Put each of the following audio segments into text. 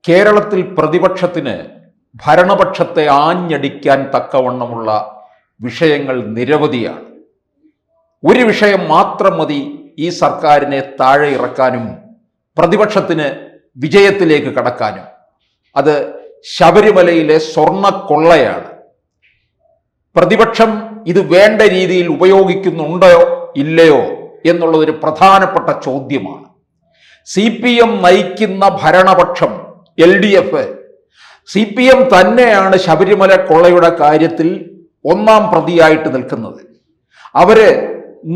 കേരളത്തിൽ പ്രതിപക്ഷത്തിന് ഭരണപക്ഷത്തെ ആഞ്ഞടിക്കാൻ തക്കവണ്ണമുള്ള വിഷയങ്ങൾ നിരവധിയാണ്. ഒരു വിഷയം മാത്രം മതി ഈ സർക്കാരിനെ താഴെ ഇറക്കാനും പ്രതിപക്ഷത്തിന് വിജയത്തിലേക്ക് കടക്കാനും. അത് ശബരിമലയിലെ സ്വർണ്ണക്കൊള്ളയാണ്. പ്രതിപക്ഷം ഇത് വേണ്ട രീതിയിൽ ഉപയോഗിക്കുന്നുണ്ടോ ഇല്ലയോ എന്നുള്ളതൊരു പ്രധാനപ്പെട്ട ചോദ്യമാണ്. CPM നയിക്കുന്ന ഭരണപക്ഷം LDF, CPM തന്നെയാണ് ശബരിമല കൊള്ളയുടെ കാര്യത്തിൽ ഒന്നാം പ്രതിയായിട്ട് നിൽക്കുന്നത്. അവര്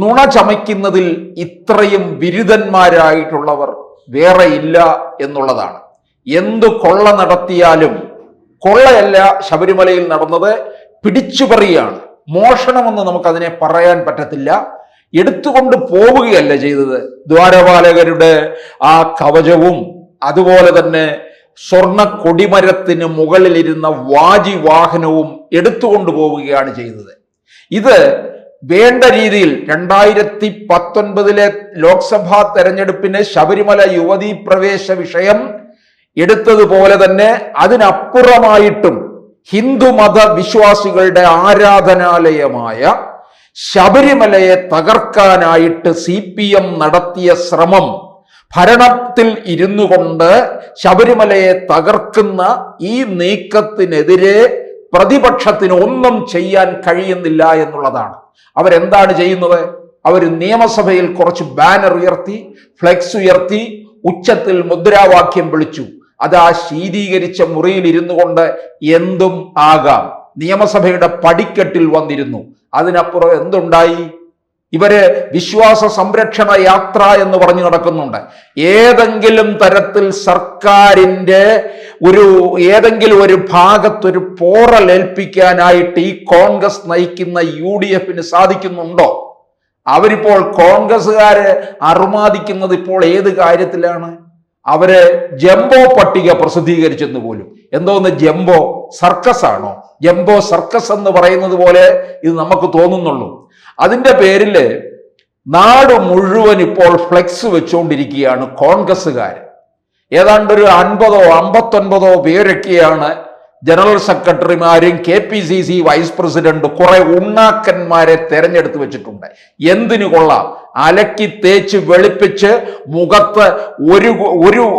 നുണ ചമയ്ക്കുന്നതിൽ ഇത്രയും ബിരുദന്മാരായിട്ടുള്ളവർ വേറെ ഇല്ല എന്നുള്ളതാണ്. എന്തു കൊള്ള നടത്തിയാലും കൊള്ളയല്ല ശബരിമലയിൽ നടന്നത്, പിടിച്ചുപറിയാണ്. മോഷണമെന്ന് നമുക്കതിനെ പറയാൻ പറ്റത്തില്ല. എടുത്തുകൊണ്ട് പോവുകയല്ല ചെയ്തത്. ദ്വാരപാലകരുടെ ആ കവചവും അതുപോലെ തന്നെ സ്വർണ്ണ കൊടിമരത്തിന് മുകളിലിരുന്ന വാജിവാഹനവും എടുത്തുകൊണ്ട് പോവുകയാണ് ചെയ്തത്. ഇത് വേണ്ട രീതിയിൽ 2019 ലോക്സഭാ തെരഞ്ഞെടുപ്പിന് ശബരിമല യുവതീ പ്രവേശ വിഷയം എടുത്തതുപോലെ തന്നെ അതിനപ്പുറമായിട്ടും ഹിന്ദുമത വിശ്വാസികളുടെ ആരാധനാലയമായ ശബരിമലയെ തകർക്കാനായിട്ട് CPM നടത്തിയ ശ്രമം, ഭരണത്തിൽ ഇരുന്നു കൊണ്ട് ശബരിമലയെ തകർക്കുന്ന ഈ നീക്കത്തിനെതിരെ പ്രതിപക്ഷത്തിന് ഒന്നും ചെയ്യാൻ കഴിയുന്നില്ല എന്നുള്ളതാണ്. അവരെന്താണ് ചെയ്യുന്നത്? അവർ നിയമസഭയിൽ കുറച്ച് ബാനർ ഉയർത്തി, ഫ്ലെക്സ് ഉയർത്തി, ഉച്ചത്തിൽ മുദ്രാവാക്യം വിളിച്ചു. അത് ആ ശീതീകരിച്ച മുറിയിൽ ഇരുന്നു കൊണ്ട് എന്തും ആകാം. നിയമസഭയുടെ പടിക്കെട്ടിൽ വന്നിരുന്നു. അതിനപ്പുറം എന്തുണ്ടായി? ഇവര് വിശ്വാസ സംരക്ഷണ യാത്ര എന്ന് പറഞ്ഞു നടക്കുന്നുണ്ട്. ഏതെങ്കിലും തരത്തിൽ സർക്കാരിന്റെ ഏതെങ്കിലും ഒരു ഭാഗത്തൊരു പോറലേൽപ്പിക്കാനായിട്ട് ഈ കോൺഗ്രസ് നയിക്കുന്ന UDF സാധിക്കുന്നുണ്ടോ? അവരിപ്പോൾ കോൺഗ്രസ്സുകാര് അറുമാദിക്കുന്നത് ഇപ്പോൾ ഏത് കാര്യത്തിലാണ്? അവര് ജംബോ പട്ടിക പ്രസിദ്ധീകരിച്ചെന്ന് പോലും. എന്തോന്ന് ജംബോ സർക്കസ് ആണോ? ജംബോ സർക്കസ് എന്ന് പറയുന്നത് പോലെ ഇത് നമുക്ക് തോന്നുന്നുള്ളൂ. അതിന്റെ പേരില് നാട് മുഴുവൻ ഇപ്പോൾ ഫ്ലെക്സ് വെച്ചുകൊണ്ടിരിക്കുകയാണ് കോൺഗ്രസ്സുകാർ. ഏതാണ്ടൊരു 50ഓ 59ഓ പേരൊക്കെയാണ് ജനറൽ സെക്രട്ടറിമാരും KPCC വൈസ് പ്രസിഡന്റ് കുറെ ഉണ്ണാക്കന്മാരെ തെരഞ്ഞെടുത്ത് വെച്ചിട്ടുണ്ട്. എന്തിനു കൊള്ളാം? അലക്കി തേച്ച് വെളുപ്പിച്ച് മുഖത്ത്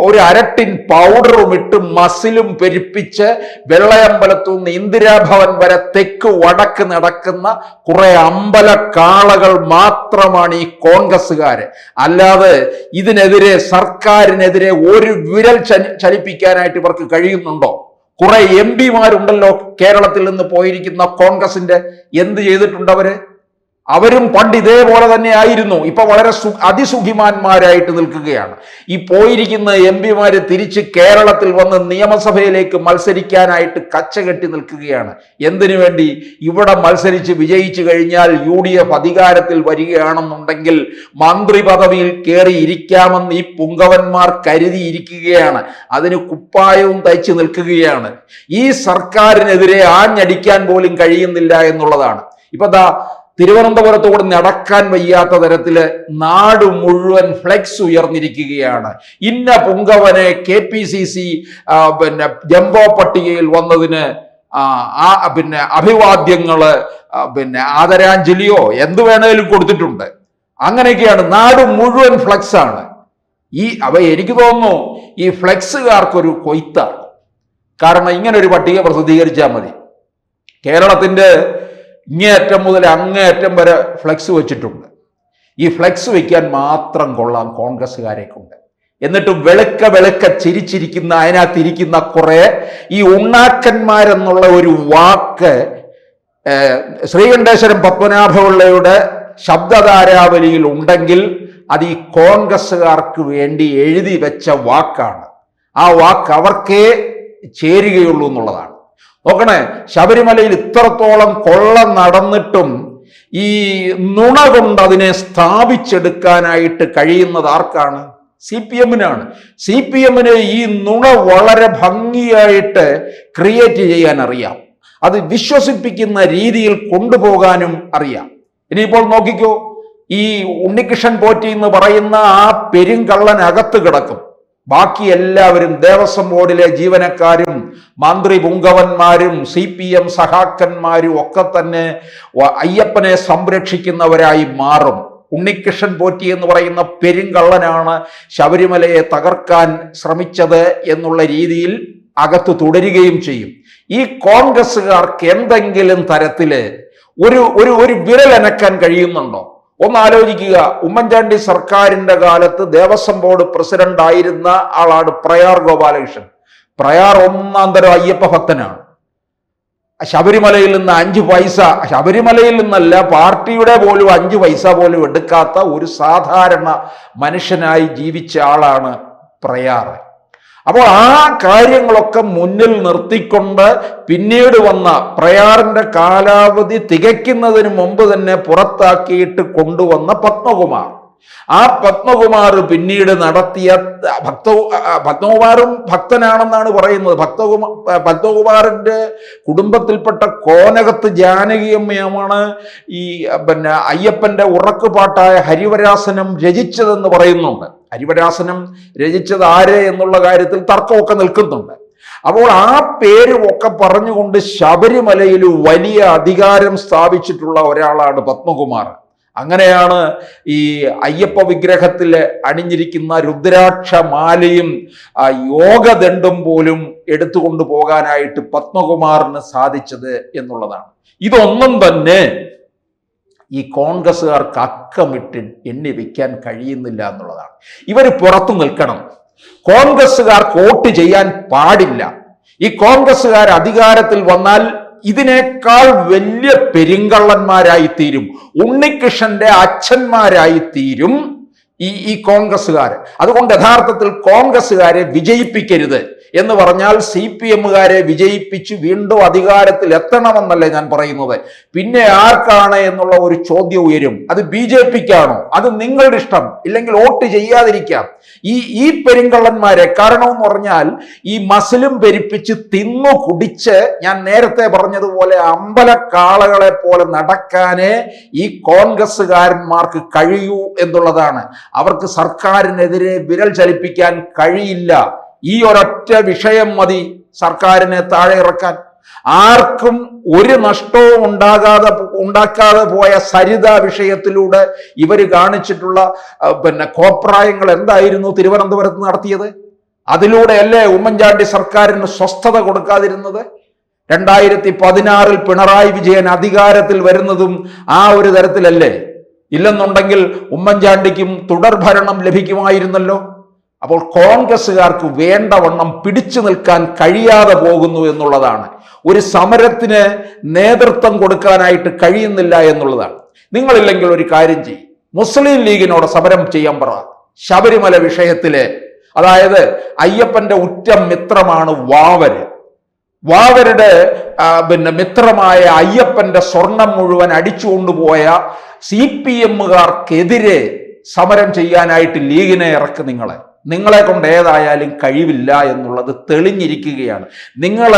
ഒരു അരട്ടിൻ പൗഡറും ഇട്ട് മസിലും പെരുപ്പിച്ച് വെള്ളയമ്പലത്തു നിന്ന് ഇന്ദിരാഭവൻ വരെ തെക്ക് വടക്ക് നടക്കുന്ന കുറെ അമ്പലക്കാളകൾ മാത്രമാണ് ഈ കോൺഗ്രസ്സുകാര്. അല്ലാതെ ഇതിനെതിരെ, സർക്കാരിനെതിരെ ഒരു വിരൽ ചലിപ്പിക്കാനായിട്ട് ഇവർക്ക് കഴിയുന്നുണ്ടോ? കുറെ MP-മാരുണ്ടല്ലോ കേരളത്തിൽ നിന്ന് പോയിരിക്കുന്ന കോൺഗ്രസിന്റെ. എന്ത് ചെയ്തിട്ടുണ്ട് അവരും പണ്ട് ഇതേപോലെ തന്നെ ആയിരുന്നു. ഇപ്പൊ വളരെ അതിസുഖിമാന്മാരായിട്ട് നിൽക്കുകയാണ്. ഈ പോയിരിക്കുന്ന MP-മാര് തിരിച്ച് കേരളത്തിൽ വന്ന് നിയമസഭയിലേക്ക് മത്സരിക്കാനായിട്ട് കച്ചകെട്ടി നിൽക്കുകയാണ്. എന്തിനു വേണ്ടി? ഇവിടെ മത്സരിച്ച് വിജയിച്ചു കഴിഞ്ഞാൽ UDF അധികാരത്തിൽ വരികയാണെന്നുണ്ടെങ്കിൽ മന്ത്രി പദവിയിൽ കയറി ഇരിക്കാമെന്ന് ഈ പുങ്കവന്മാർ കരുതിയിരിക്കുകയാണ്. അതിന് കുപ്പായവും തയ്ച്ചു നിൽക്കുകയാണ്. ഈ സർക്കാരിനെതിരെ ആഞ്ഞടിക്കാൻ പോലും കഴിയുന്നില്ല എന്നുള്ളതാണ്. ഇപ്പൊ തിരുവനന്തപുരത്തോട് നടക്കാൻ വയ്യാത്ത തരത്തില് നാട് മുഴുവൻ ഫ്ലെക്സ് ഉയർന്നിരിക്കുകയാണ്. ഇന്ന പുങ്കവനെ KPCC ജംബോ പട്ടികയിൽ വന്നതിന് അഭിവാദ്യങ്ങള് ആദരാഞ്ജലിയോ എന്ത് വേണേലും കൊടുത്തിട്ടുണ്ട്. അങ്ങനെയൊക്കെയാണ്. നാട് മുഴുവൻ ഫ്ലെക്സ് ആണ്. എനിക്ക് തോന്നുന്നു ഈ ഫ്ലെക്സുകാർക്കൊരു കൊയ്ത്താണ്. കാരണം ഇങ്ങനെ ഒരു പട്ടിക പ്രസിദ്ധീകരിച്ചാൽ മതി. കേരളത്തിന്റെ ഇങ്ങേയറ്റം മുതൽ അങ്ങേയറ്റം വരെ ഫ്ലെക്സ് വെച്ചിട്ടുണ്ട്. ഈ ഫ്ലെക്സ് വെക്കാൻ മാത്രം കൊള്ളാം കോൺഗ്രസ്സുകാരെ കൊണ്ട്. എന്നിട്ട് വെളുക്ക ചിരിച്ചിരിക്കുന്ന, അതിനകത്തിരിക്കുന്ന കുറെ ഈ ഉണ്ണാക്കന്മാരെന്നുള്ള ഒരു വാക്ക് ശ്രീകണ്ഠേശ്വരം പത്മനാഭപിള്ളയുടെ ശബ്ദധാരാവലിയിൽ ഉണ്ടെങ്കിൽ അത് ഈ കോൺഗ്രസ്സുകാർക്ക് വേണ്ടി എഴുതി വെച്ച വാക്കാണ്. ആ വാക്ക് അവർക്കേ ചേരുകയുള്ളൂ എന്നുള്ളതാണ്. നോക്കണേ, ശബരിമലയിൽ ഇത്രത്തോളം കൊള്ള നടന്നിട്ടും ഈ നുണ കൊണ്ട് അതിനെ സ്ഥാപിച്ചെടുക്കാനായിട്ട് കഴിയുന്നത് ആർക്കാണ്? CPM-നാണ്. CPM-ന് ഈ നുണ വളരെ ഭംഗിയായിട്ട് ക്രിയേറ്റ് ചെയ്യാൻ അറിയാം. അത് വിശ്വസിപ്പിക്കുന്ന രീതിയിൽ കൊണ്ടുപോകാനും അറിയാം. ഇനിയിപ്പോൾ നോക്കിക്കോ, ഈ ഉണ്ണികൃഷ്ണൻ പോറ്റി എന്ന് പറയുന്ന ആ പെരുങ്കള്ളൻ അകത്ത് കിടക്കും. ബാക്കി എല്ലാവരും ദേവസ്വം ബോർഡിലെ ജീവനക്കാരും മന്ത്രി പുങ്കവന്മാരും CPM സഹാക്കന്മാരും ഒക്കെ തന്നെ അയ്യപ്പനെ സംരക്ഷിക്കുന്നവരായി മാറും. ഉണ്ണികൃഷ്ണൻ പോറ്റി എന്ന് പറയുന്ന പെരുങ്കള്ളനാണ് ശബരിമലയെ തകർക്കാൻ ശ്രമിച്ചത് എന്നുള്ള രീതിയിൽ അകത്ത് തുടരുകയും ചെയ്യും. ഈ കോൺഗ്രസ്സുകാർക്ക് എന്തെങ്കിലും തരത്തില് ഒരു വിരലനക്കാൻ കഴിയുന്നുണ്ടോ? ഒന്ന് ആലോചിക്കുക. ഉമ്മൻചാണ്ടി സർക്കാരിന്റെ കാലത്ത് ദേവസ്വം ബോർഡ് പ്രസിഡന്റ് ആയിരുന്ന ആളാണ് പ്രയാർ ഗോപാലകൃഷ്ണൻ. പ്രയാർ ഒന്നാം തരം അയ്യപ്പ ഭക്തനാണ്. ശബരിമലയിൽ നിന്ന് 5 പൈസ, ശബരിമലയിൽ നിന്നല്ല, പാർട്ടിയുടെ പോലും 5 പൈസ പോലും എടുക്കാത്ത ഒരു സാധാരണ മനുഷ്യനായി ജീവിച്ച ആളാണ് പ്രയാർ. അപ്പോൾ ആ കാര്യങ്ങളൊക്കെ മുന്നിൽ നിർത്തിക്കൊണ്ട് പിന്നീട് വന്ന പ്രയാറിന്റെ കാലാവധി തികയ്ക്കുന്നതിന് മുമ്പ് തന്നെ പുറത്താക്കിയിട്ട് കൊണ്ടുവന്ന പത്മകുമാർ, ആ പത്മകുമാർ പിന്നീട് നടത്തിയ പത്മകുമാറും ഭക്തനാണെന്നാണ് പറയുന്നത്. പത്മകുമാറിന്റെ കുടുംബത്തിൽപ്പെട്ട കോനകത്ത് ജാനകിയമ്മയാണ് ഈ അയ്യപ്പന്റെ ഉറക്കുപാട്ടായ ഹരിവരാസനം രചിച്ചതെന്ന് പറയുന്നുണ്ട്. ഹരിവരാസനം രചിച്ചത് ആര് എന്നുള്ള കാര്യത്തിൽ തർക്കമൊക്കെ നിൽക്കുന്നുണ്ട്. അപ്പോൾ ആ പേരും ഒക്കെ പറഞ്ഞുകൊണ്ട് ശബരിമലയിൽ വലിയ അധികാരം സ്ഥാപിച്ചിട്ടുള്ള ഒരാളാണ് പത്മകുമാർ. അങ്ങനെയാണ് ഈ അയ്യപ്പ വിഗ്രഹത്തിൽ അണിഞ്ഞിരിക്കുന്ന രുദ്രാക്ഷ മാലയും യോഗദണ്ഡും പോലും എടുത്തുകൊണ്ടു പോകാനായിട്ട് പത്മകുമാറിന് സാധിച്ചത് എന്നുള്ളതാണ്. ഇതൊന്നും തന്നെ ഈ കോൺഗ്രസ്സുകാർക്ക് അക്കമിട്ട് എണ്ണി വയ്ക്കാൻ കഴിയുന്നില്ല എന്നുള്ളതാണ്. ഇവർ പുറത്തു നിൽക്കണം. കോൺഗ്രസ്സുകാർക്ക് വോട്ട് ചെയ്യാൻ പാടില്ല. ഈ കോൺഗ്രസ്സുകാർ അധികാരത്തിൽ വന്നാൽ ഇതിനേക്കാൾ വലിയ പെരുങ്കള്ളന്മാരായി തീരും, ഉണ്ണികൃഷ്ണന്റെ അച്ഛന്മാരായി തീരും ഈ കോൺഗ്രസ്സുകാർ. അതുകൊണ്ട് യഥാർത്ഥത്തിൽ കോൺഗ്രസ്സുകാരെ വിജയിപ്പിക്കരുത് എന്ന് പറഞ്ഞാൽ CPMകാരെ വിജയിപ്പിച്ച് വീണ്ടും അധികാരത്തിൽ എത്തണമെന്നല്ലേ ഞാൻ പറയുന്നത്. പിന്നെ ആർക്കാണ് എന്നുള്ള ഒരു ചോദ്യം ഉയരും. അത് BJPക്കാണോ? അത് നിങ്ങളുടെ ഇഷ്ടം, ഇല്ലെങ്കിൽ വോട്ട് ചെയ്യാതിരിക്കാം. ഈ പെരുങ്കള്ളന്മാരെ, കാരണം എന്ന് പറഞ്ഞാൽ ഈ മസിലും പെരിപ്പിച്ച് തിന്നു കുടിച്ച് ഞാൻ നേരത്തെ പറഞ്ഞതുപോലെ അമ്പലക്കാളകളെ പോലെ നടക്കാനേ ഈ കോൺഗ്രസ്സുകാരന്മാർക്ക് കഴിയൂ എന്നുള്ളതാണ്. അവർക്ക് സർക്കാരിനെതിരെ വിരൽ ചലിപ്പിക്കാൻ കഴിയില്ല. ഈ ഒരൊറ്റ വിഷയം മതി സർക്കാരിനെ താഴെ ഇറക്കാൻ. ആർക്കും ഒരു നഷ്ടവും ഉണ്ടാക്കാതെ പോയ സരിത വിഷയത്തിലൂടെ ഇവർ കാണിച്ചിട്ടുള്ള കോപ്രായങ്ങൾ എന്തായിരുന്നു തിരുവനന്തപുരത്ത് നടത്തിയത്? അതിലൂടെയല്ലേ ഉമ്മൻചാണ്ടി സർക്കാരിന് സ്വസ്ഥത കൊടുക്കാതിരുന്നത്? 2016 പിണറായി വിജയൻ അധികാരത്തിൽ വരുന്നതും ആ ഒരു തരത്തിലല്ലേ? ഇല്ലെന്നുണ്ടെങ്കിൽ ഉമ്മൻചാണ്ടിക്കും തുടർഭരണം ലഭിക്കുമായിരുന്നല്ലോ. അപ്പോൾ കോൺഗ്രസ്സുകാർക്ക് വേണ്ടവണ്ണം പിടിച്ചു നിൽക്കാൻ കഴിയാതെ പോകുന്നു എന്നുള്ളതാണ്. ഒരു സമരത്തിന് നേതൃത്വം കൊടുക്കാനായിട്ട് കഴിയുന്നില്ല എന്നുള്ളതാണ്. നിങ്ങളില്ലെങ്കിൽ ഒരു കാര്യം ചെയ്യും, മുസ്ലിം ലീഗിനോട് സമരം ചെയ്യാൻ പറ. ശബരിമല വിഷയത്തില്, അതായത് അയ്യപ്പന്റെ ഉറ്റ മിത്രമാണ് വാവര്. വാവരുടെ മിത്രമായ അയ്യപ്പന്റെ സ്വർണം മുഴുവൻ അടിച്ചുകൊണ്ടുപോയ CPMകാർക്കെതിരെ സമരം ചെയ്യാനായിട്ട് ലീഗിനെ ഇറക്ക്. നിങ്ങളെ കൊണ്ട് ഏതായാലും കഴിവില്ല എന്നുള്ളത് തെളിഞ്ഞിരിക്കുകയാണ്. നിങ്ങൾ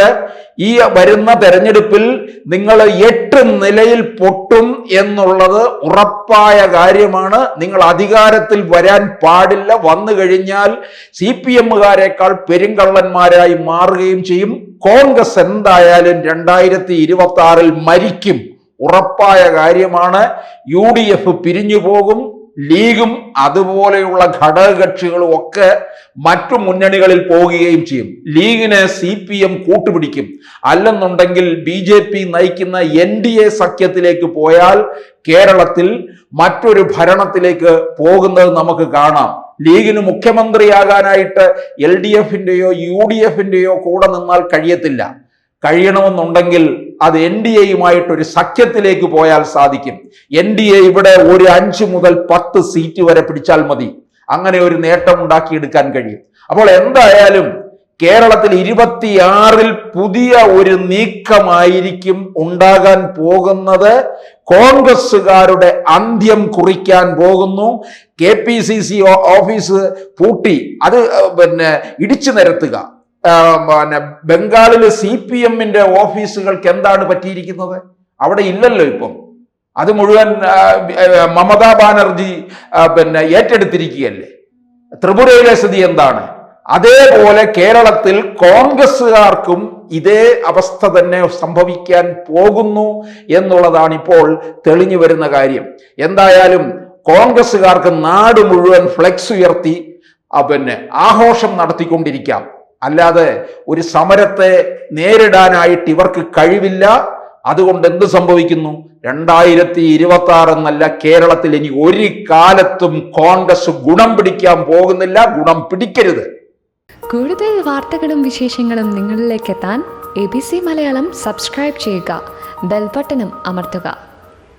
ഈ വരുന്ന തെരഞ്ഞെടുപ്പിൽ നിങ്ങൾ 8 നിലയിൽ പൊട്ടും എന്നുള്ളത് ഉറപ്പായ കാര്യമാണ്. നിങ്ങൾ അധികാരത്തിൽ വരാൻ പാടില്ല. വന്നു കഴിഞ്ഞാൽ CPMകാരെക്കാൾ പെരുങ്കള്ളന്മാരായി മാറുകയും ചെയ്യും. കോൺഗ്രസ് എന്തായാലും 2026 മരിക്കും, ഉറപ്പായ കാര്യമാണ്. UDF പിരിഞ്ഞു പോകും. ലീഗും അതുപോലെയുള്ള ഘടകകക്ഷികളും ഒക്കെ മറ്റു മുന്നണികളിൽ പോവുകയും ചെയ്യും. ലീഗിനെ CPM കൂട്ടുപിടിക്കും. അല്ലെന്നുണ്ടെങ്കിൽ BJP നയിക്കുന്ന NDA സഖ്യത്തിലേക്ക് പോയാൽ കേരളത്തിൽ മറ്റൊരു ഭരണത്തിലേക്ക് പോകുന്നത് നമുക്ക് കാണാം. ലീഗിന് മുഖ്യമന്ത്രിയാകാനായിട്ട് LDFന്റെയോ UDFന്റെയോ കൂടെ നിന്നാൽ കഴിയത്തില്ല. കഴിയണമെന്നുണ്ടെങ്കിൽ അത് NDAയുമായിട്ടൊരു സഖ്യത്തിലേക്ക് പോയാൽ സാധിക്കും. NDA ഇവിടെ ഒരു 5 മുതൽ 10 സീറ്റ് വരെ പിടിച്ചാൽ മതി. അങ്ങനെ ഒരു നേട്ടം ഉണ്ടാക്കിയെടുക്കാൻ കഴിയും. അപ്പോൾ എന്തായാലും കേരളത്തിൽ 26 പുതിയ ഒരു നീക്കമായിരിക്കും ഉണ്ടാകാൻ പോകുന്നത്. കോൺഗ്രസ്സുകാരുടെ അന്ത്യം കുറിക്കാൻ പോകുന്നു. KPCC ഓഫീസ് പൂട്ടി അത് ഇടിച്ചു നിരത്തുക. ബംഗാളിലെ CPMന്റെ ഓഫീസുകൾക്ക് എന്താണ് പറ്റിയിരിക്കുന്നത്? അവിടെ ഇല്ലല്ലോ ഇപ്പം. അത് മുഴുവൻ മമതാ ബാനർജി ഏറ്റെടുത്തിരിക്കുകയല്ലേ. ത്രിപുരയിലെ സ്ഥിതി എന്താണ്? അതേപോലെ കേരളത്തിൽ കോൺഗ്രസ്സുകാർക്കും ഇതേ അവസ്ഥ തന്നെ സംഭവിക്കാൻ പോകുന്നു എന്നുള്ളതാണ് ഇപ്പോൾ തെളിഞ്ഞു വരുന്ന കാര്യം. എന്തായാലും കോൺഗ്രസ്സുകാർക്ക് നാട് മുഴുവൻ ഫ്ലെക്സ് ഉയർത്തി ആഘോഷം നടത്തിക്കൊണ്ടിരിക്കാം. അല്ലാതെ ഒരു സമരത്തെ നേരിടാനായിട്ട് ഇവർക്ക് കഴിവില്ല. അതുകൊണ്ട് എന്ത് സംഭവിക്കുന്നു? 2026 എന്നല്ല, കേരളത്തിൽ ഇനി ഒരു കാലത്തും കോൺഗ്രസ് ഗുണം പിടിക്കാൻ പോകുന്നില്ല. ഗുണം പിടിക്കരുത്. കൂടുതൽ വാർത്തകളും വിശേഷങ്ങളും നിങ്ങളിലേക്ക് എത്താൻ ABC മലയാളം സബ്സ്ക്രൈബ് ചെയ്യുക, ബെൽ ബട്ടണും അമർത്തുക.